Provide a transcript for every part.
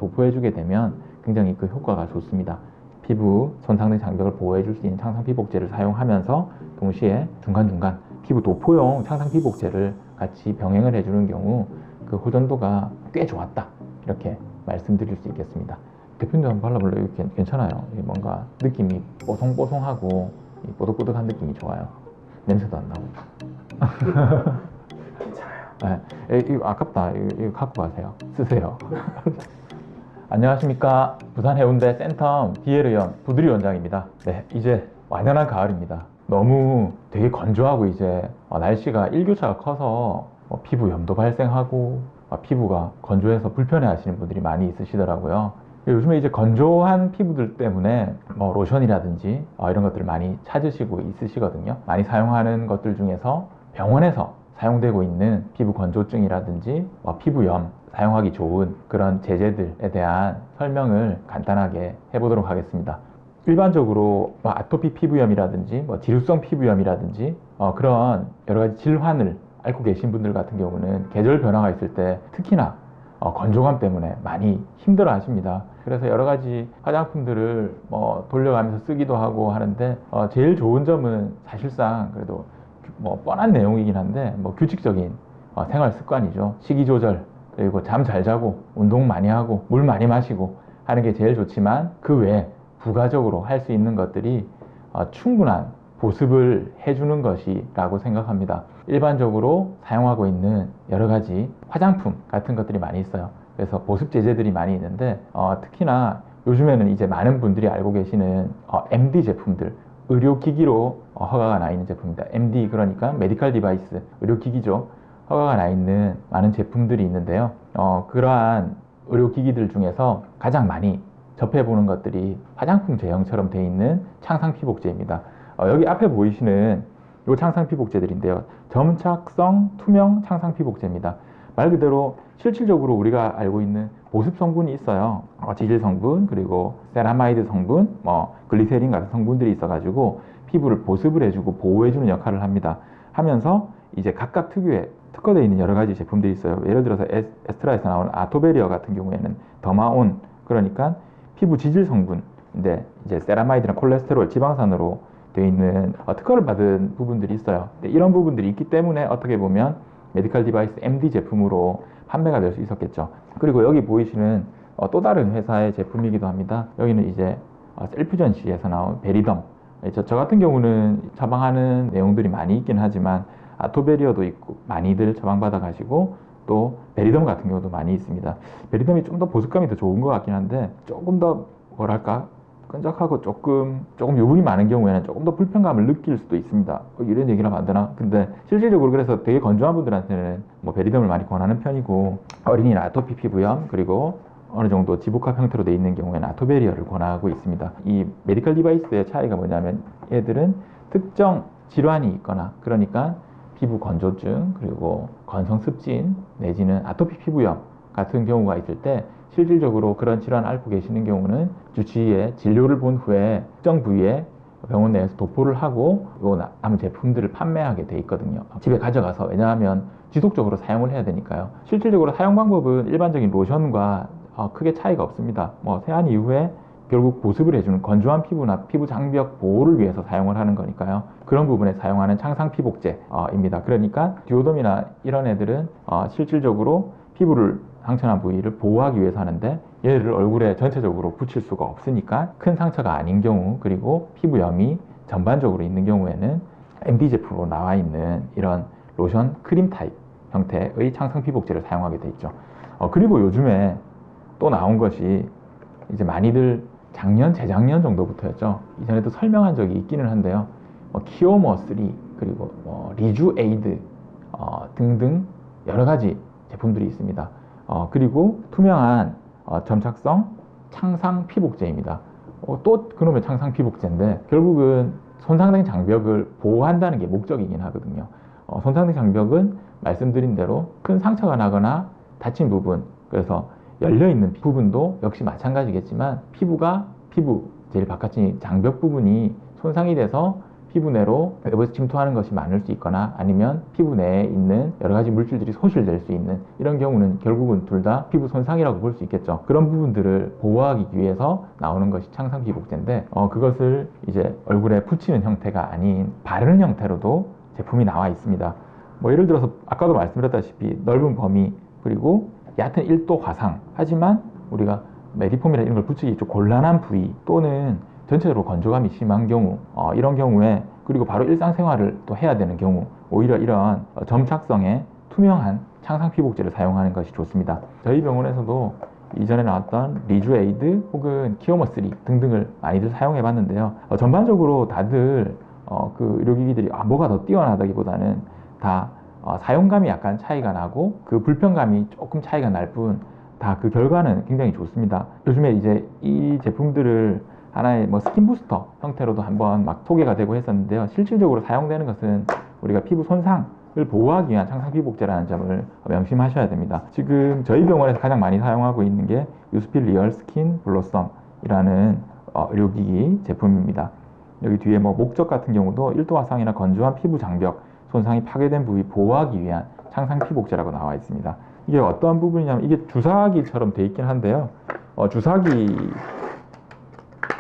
도포해주게 되면 굉장히 그 효과가 좋습니다. 피부 손상된 장벽을 보호해줄 수 있는 창상 피복제를 사용하면서 동시에 중간중간 피부 도포용 창상 피복제를 같이 병행을 해주는 경우 그 호전도가 꽤 좋았다, 이렇게 말씀드릴 수 있겠습니다. 대표님도 한번 발라볼래요? 괜찮아요. 뭔가 느낌이 뽀송뽀송하고 뽀득뽀득한 느낌이 좋아요. 냄새도 안 나고. 괜찮아요. 네, 이거 아깝다. 이거 갖고 가세요. 쓰세요. 안녕하십니까. 부산 해운대 센텀 디에르연 부드리 원장입니다. 네, 이제 완연한 가을입니다. 너무 되게 건조하고 이제 날씨가 일교차가 커서 피부염도 발생하고 피부가 건조해서 불편해 하시는 분들이 많이 있으시더라고요. 요즘에 이제 건조한 피부들 때문에 로션이라든지 이런 것들을 많이 찾으시고 있으시거든요. 많이 사용하는 것들 중에서 병원에서 사용되고 있는 피부 건조증이라든지 피부염 사용하기 좋은 그런 제제들에 대한 설명을 간단하게 해보도록 하겠습니다. 일반적으로 아토피 피부염이라든지 지루성 피부염이라든지 그런 여러 가지 질환을 앓고 계신 분들 같은 경우는 계절 변화가 있을 때 특히나 건조감 때문에 많이 힘들어 하십니다. 그래서 여러 가지 화장품들을 돌려가면서 쓰기도 하고 하는데 제일 좋은 점은 사실상 그래도 뻔한 내용이긴 한데 규칙적인 생활 습관이죠. 식이 조절, 그리고 잠 잘 자고 운동 많이 하고 물 많이 마시고 하는 게 제일 좋지만 그 외에 부가적으로 할 수 있는 것들이 충분한 보습을 해주는 것이라고 생각합니다. 일반적으로 사용하고 있는 여러 가지 화장품 같은 것들이 많이 있어요. 그래서 보습 제제들이 많이 있는데 특히나 요즘에는 이제 많은 분들이 알고 계시는 MD 제품들, 의료기기로 허가가 나 있는 제품입니다. MD 그러니까 메디컬 디바이스, 의료기기죠. 허가가 나 있는 많은 제품들이 있는데요. 그러한 의료기기들 중에서 가장 많이 접해보는 것들이 화장품 제형처럼 되어 있는 창상 피복제입니다. 여기 앞에 보이시는 이 창상 피복제들인데요. 점착성 투명 창상 피복제입니다. 말 그대로 실질적으로 우리가 알고 있는 보습 성분이 있어요. 지질 성분, 그리고 세라마이드 성분, 글리세린 같은 성분들이 있어가지고 피부를 보습을 해주고 보호해주는 역할을 합니다. 하면서 이제 각각 특유의 특화되어 있는 여러 가지 제품들이 있어요. 예를 들어서 에스트라에서 나오는 아토베리어 같은 경우에는 더마온, 그러니까 피부 지질 성분인데 이제 세라마이드나 콜레스테롤, 지방산으로 되어 있는 특허를 받은 부분들이 있어요. 이런 부분들이 있기 때문에 어떻게 보면 메디컬 디바이스 MD 제품으로 판매가 될 수 있었겠죠. 그리고 여기 보이시는 또 다른 회사의 제품이기도 합니다. 여기는 이제 셀프전시에서 나온 베리덤. 저 같은 경우는 처방하는 내용들이 많이 있긴 하지만 아토베리어도 있고 많이들 처방받아 가시고 또 베리덤 같은 경우도 많이 있습니다. 베리덤이 좀 더 보습감이 더 좋은 것 같긴 한데 조금 더 뭐랄까 끈적하고 조금 유분이 많은 경우에는 조금 더 불편감을 느낄 수도 있습니다. 이런 얘기를 하면 안 되나? 근데 실질적으로 그래서 되게 건조한 분들한테는 베리덤을 많이 권하는 편이고, 어린이나 아토피 피부염, 그리고 어느 정도 지복합 형태로 되어 있는 경우에는 아토베리어를 권하고 있습니다. 이 메디컬 디바이스의 차이가 뭐냐면 얘들은 특정 질환이 있거나, 그러니까 피부 건조증, 그리고 건성 습진 내지는 아토피 피부염 같은 경우가 있을 때 실질적으로 그런 질환 앓고 계시는 경우는 주치의의 진료를 본 후에 특정 부위에 병원 내에서 도포를 하고 남은 제품들을 판매하게 돼 있거든요. 집에 가져가서, 왜냐하면 지속적으로 사용을 해야 되니까요. 실질적으로 사용 방법은 일반적인 로션과 크게 차이가 없습니다. 세안 이후에 결국 보습을 해주는 건조한 피부나 피부 장벽 보호를 위해서 사용을 하는 거니까요. 그런 부분에 사용하는 창상 피복제입니다. 그러니까 듀오덤이나 이런 애들은 실질적으로 피부를 상처난 부위를 보호하기 위해서 하는데 얘를 얼굴에 전체적으로 붙일 수가 없으니까 큰 상처가 아닌 경우, 그리고 피부염이 전반적으로 있는 경우에는 MD 제품으로 나와 있는 이런 로션 크림 타입 형태의 창상 피복제를 사용하게 돼 있죠. 그리고 요즘에 또 나온 것이 이제 많이들 작년, 재작년 정도부터였죠. 이전에도 설명한 적이 있기는 한데요. 키오머3 그리고 리주에이드 등등 여러 가지 제품들이 있습니다. 그리고 투명한 점착성 창상 피복제입니다. 또 그놈의 창상 피복제인데 결국은 손상된 장벽을 보호한다는 게 목적이긴 하거든요. 손상된 장벽은 말씀드린 대로 큰 상처가 나거나 다친 부분, 그래서 열려있는 부분도 역시 마찬가지겠지만 피부 제일 바깥인 장벽 부분이 손상이 돼서 피부 내로 외부에서 침투하는 것이 많을 수 있거나 아니면 피부 내에 있는 여러 가지 물질들이 소실될 수 있는 이런 경우는 결국은 둘 다 피부 손상이라고 볼 수 있겠죠. 그런 부분들을 보호하기 위해서 나오는 것이 창상 피복제인데 그것을 이제 얼굴에 붙이는 형태가 아닌 바르는 형태로도 제품이 나와 있습니다. 뭐 예를 들어서 아까도 말씀드렸다시피 넓은 범위 그리고 얕은 1도 화상, 하지만 우리가 메디폼이나 이런 걸 붙이기 좀 곤란한 부위 또는 전체적으로 건조감이 심한 경우 이런 경우에 그리고 바로 일상생활을 또 해야 되는 경우 오히려 이런 점착성의 투명한 창상 피복제를 사용하는 것이 좋습니다. 저희 병원에서도 이전에 나왔던 리주에이드 혹은 키오머3 등등을 많이들 사용해 봤는데요. 전반적으로 다들 그 의료기기들이 뭐가 더 뛰어나다기보다는 다 사용감이 약간 차이가 나고 그 불편감이 조금 차이가 날 뿐 다 그 결과는 굉장히 좋습니다. 요즘에 이제 이 제품들을 하나의 뭐 스킨 부스터 형태로도 한번 막 소개가 되고 했었는데요. 실질적으로 사용되는 것은 우리가 피부 손상을 보호하기 위한 창상 피복제라는 점을 명심하셔야 됩니다. 지금 저희 병원에서 가장 많이 사용하고 있는 게 유스필 리얼 스킨 블로썸이라는 의료기기 제품입니다. 여기 뒤에 뭐 목적 같은 경우도 1도 화상이나 건조한 피부 장벽, 손상이 파괴된 부위 보호하기 위한 창상 피복제라고 나와 있습니다. 이게 어떠한 부분이냐면 이게 주사기처럼 돼 있긴 한데요. 주사기에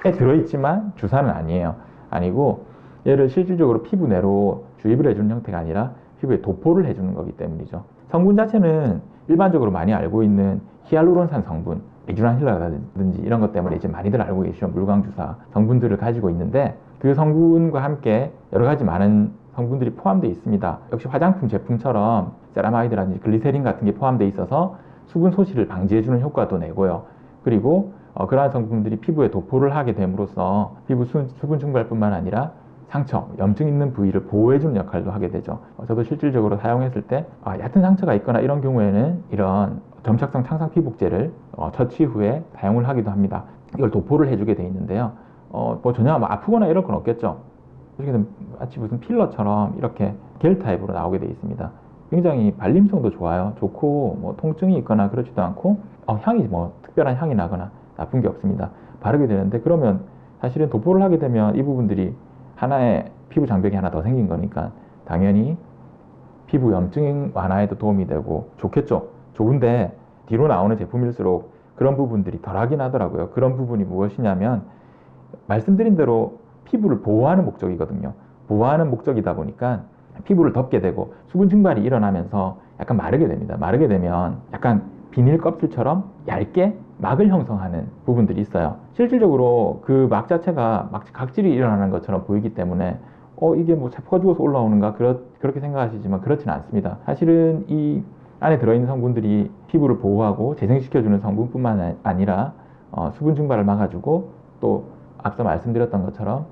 들어있지만 주사는 아니에요. 아니고 얘를 실질적으로 피부 내로 주입을 해주는 형태가 아니라 피부에 도포를 해주는 거기 때문이죠. 성분 자체는 일반적으로 많이 알고 있는 히알루론산 성분, 리주란 힐라라든지 이런 것 때문에 이제 많이들 알고 계시죠. 물광주사 성분들을 가지고 있는데 그 성분과 함께 여러 가지 많은 성분들이 포함되어 있습니다. 역시 화장품 제품처럼 세라마이드라든지 글리세린 같은 게 포함되어 있어서 수분 소실을 방지해주는 효과도 내고요. 그리고 그러한 성분들이 피부에 도포를 하게 됨으로써 피부 수분 증발뿐만 아니라 상처, 염증 있는 부위를 보호해주는 역할도 하게 되죠. 저도 실질적으로 사용했을 때 얕은 상처가 있거나 이런 경우에는 이런 점착성 창상 피복제를 처치 후에 사용을 하기도 합니다. 이걸 도포를 해주게 돼 있는데요. 뭐 전혀 아프거나 이럴 건 없겠죠. 이렇게 마치 무슨 필러처럼 이렇게 겔 타입으로 나오게 돼 있습니다. 굉장히 발림성도 좋아요. 좋고 뭐 통증이 있거나 그렇지도 않고 향이 뭐 특별한 향이 나거나 나쁜 게 없습니다. 바르게 되는데 그러면 사실은 도포를 하게 되면 이 부분들이 하나의 피부 장벽이 하나 더 생긴 거니까 당연히 피부 염증 완화에도 도움이 되고 좋겠죠. 좋은데 뒤로 나오는 제품일수록 그런 부분들이 덜하긴 하더라고요. 그런 부분이 무엇이냐면 말씀드린 대로 피부를 보호하는 목적이거든요. 보호하는 목적이다 보니까 피부를 덮게 되고 수분 증발이 일어나면서 약간 마르게 됩니다. 마르게 되면 약간 비닐 껍질처럼 얇게 막을 형성하는 부분들이 있어요. 실질적으로 그 막 자체가 막 각질이 일어나는 것처럼 보이기 때문에 이게 뭐 퍼주어서 올라오는가 그렇게 생각하시지만 그렇지는 않습니다. 사실은 이 안에 들어있는 성분들이 피부를 보호하고 재생시켜주는 성분뿐만 아니라 수분 증발을 막아주고 또 앞서 말씀드렸던 것처럼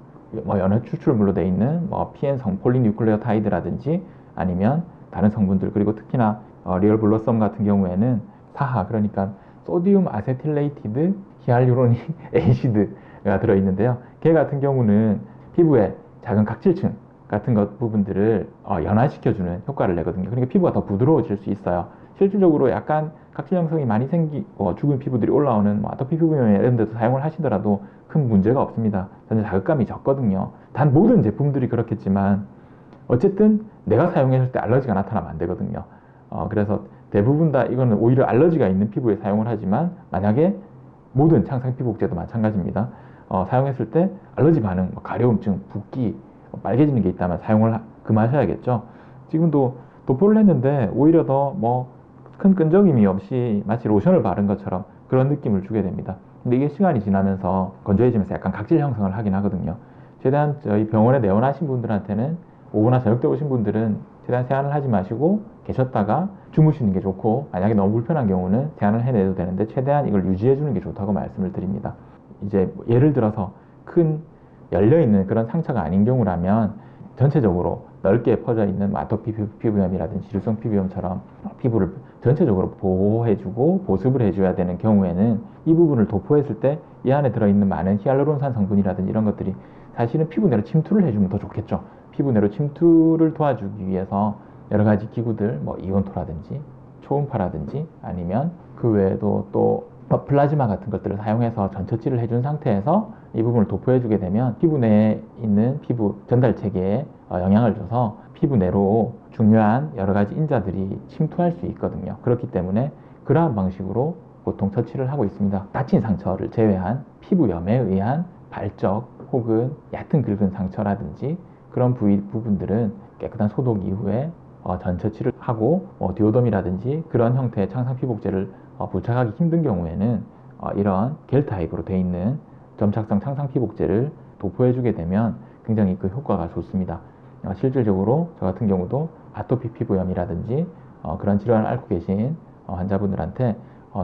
뭐 연화 추출물로 되어 있는 뭐 PN 폴리뉴클레오타이드라든지 아니면 다른 성분들 그리고 특히나 리얼 블러썸 같은 경우에는 사하 그러니까 소디움 아세틸레이티드 히알루로닉 에이시드가 들어있는데요. 걔 같은 경우는 피부에 작은 각질층 같은 것 부분들을 연화시켜주는 효과를 내거든요. 그러니까 피부가 더 부드러워질 수 있어요. 실질적으로 약간 각질 형성이 많이 생기고 죽은 피부들이 올라오는 뭐 아토피 피부염 이런 데도 사용을 하시더라도 큰 문제가 없습니다. 전혀 자극감이 적거든요. 단 모든 제품들이 그렇겠지만 어쨌든 내가 사용했을 때 알러지가 나타나면 안 되거든요. 그래서 대부분 다 이거는 오히려 알러지가 있는 피부에 사용을 하지만 만약에 모든 창상 피복제도 마찬가지입니다. 사용했을 때 알러지 반응, 가려움증, 붓기, 빨개지는 게 있다면 사용을 금하셔야겠죠. 지금도 도포를 했는데 오히려 더 뭐 큰 끈적임이 없이 마치 로션을 바른 것처럼 그런 느낌을 주게 됩니다. 근데 이게 시간이 지나면서 건조해지면서 약간 각질 형성을 하긴 하거든요. 최대한 저희 병원에 내원하신 분들한테는 오거나 저녁 때 오신 분들은 최대한 세안을 하지 마시고 계셨다가 주무시는 게 좋고 만약에 너무 불편한 경우는 세안을 해내도 되는데 최대한 이걸 유지해 주는 게 좋다고 말씀을 드립니다. 이제 예를 들어서 큰 열려있는 그런 상처가 아닌 경우라면 전체적으로 넓게 퍼져 있는 아토피 피부염이라든지 지루성 피부염처럼 피부를 전체적으로 보호해주고 보습을 해줘야 되는 경우에는 이 부분을 도포했을 때 이 안에 들어있는 많은 히알루론산 성분이라든지 이런 것들이 사실은 피부 내로 침투를 해주면 더 좋겠죠. 피부 내로 침투를 도와주기 위해서 여러 가지 기구들, 뭐 이온토라든지 초음파라든지 아니면 그 외에도 또 플라즈마 같은 것들을 사용해서 전처치를 해준 상태에서 이 부분을 도포해주게 되면 피부 내에 있는 피부 전달 체계에 영향을 줘서 피부 내로 중요한 여러 가지 인자들이 침투할 수 있거든요. 그렇기 때문에 그러한 방식으로 보통 처치를 하고 있습니다. 다친 상처를 제외한 피부염에 의한 발적 혹은 얕은 긁은 상처라든지 그런 부분들은 깨끗한 소독 이후에 전처치를 하고 디오덤이라든지 그런 형태의 창상 피복제를 부착하기 힘든 경우에는 이런 겔 타입으로 되어 있는 점착성 창상 피복제를 도포해주게 되면 굉장히 그 효과가 좋습니다. 실질적으로 저 같은 경우도 아토피 피부염이라든지 그런 질환을 앓고 계신 환자분들한테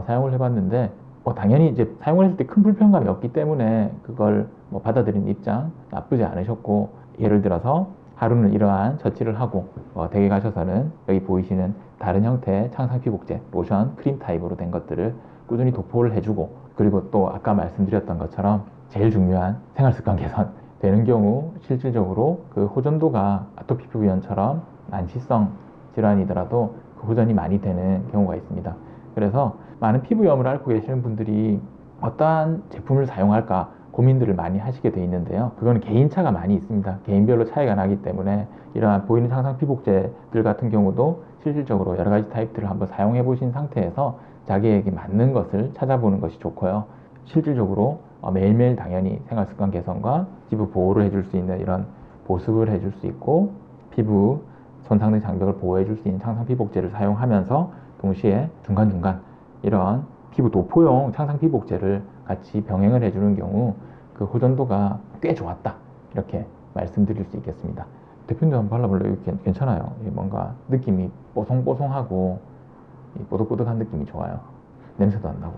사용을 해봤는데 당연히 이제 사용을 했을 때 큰 불편감이 없기 때문에 그걸 받아들이는 입장 나쁘지 않으셨고, 예를 들어서 하루는 이러한 처치를 하고 댁에 가셔서는 여기 보이시는 다른 형태의 창상 피복제, 로션, 크림 타입으로 된 것들을 꾸준히 도포를 해주고, 그리고 또 아까 말씀드렸던 것처럼 제일 중요한 생활 습관 개선 되는 경우 실질적으로 그 호전도가 아토피 피부염처럼 난치성 질환이더라도 그 호전이 많이 되는 경우가 있습니다. 그래서 많은 피부염을 앓고 계시는 분들이 어떠한 제품을 사용할까 고민들을 많이 하시게 돼 있는데요. 그거는 개인차가 많이 있습니다. 개인별로 차이가 나기 때문에 이러한 보이는 창상 피복제들 같은 경우도 실질적으로 여러 가지 타입들을 한번 사용해 보신 상태에서 자기에게 맞는 것을 찾아보는 것이 좋고요. 실질적으로 매일매일 당연히 생활습관 개선과 피부 보호를 해줄 수 있는 이런 보습을 해줄 수 있고 피부 손상된 장벽을 보호해 줄 수 있는 창상 피복제를 사용하면서 동시에 중간중간 이런 피부 도포용 창상 피복제를 같이 병행을 해주는 경우 그 호전도가 꽤 좋았다, 이렇게 말씀드릴 수 있겠습니다. 대표님도 한번 발라볼래요? 괜찮아요. 뭔가 느낌이 뽀송뽀송하고 뽀득뽀득한 느낌이 좋아요. 냄새도 안 나고.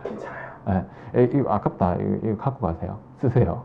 괜찮아요. 이거 아깝다. 이거 갖고 가세요. 쓰세요.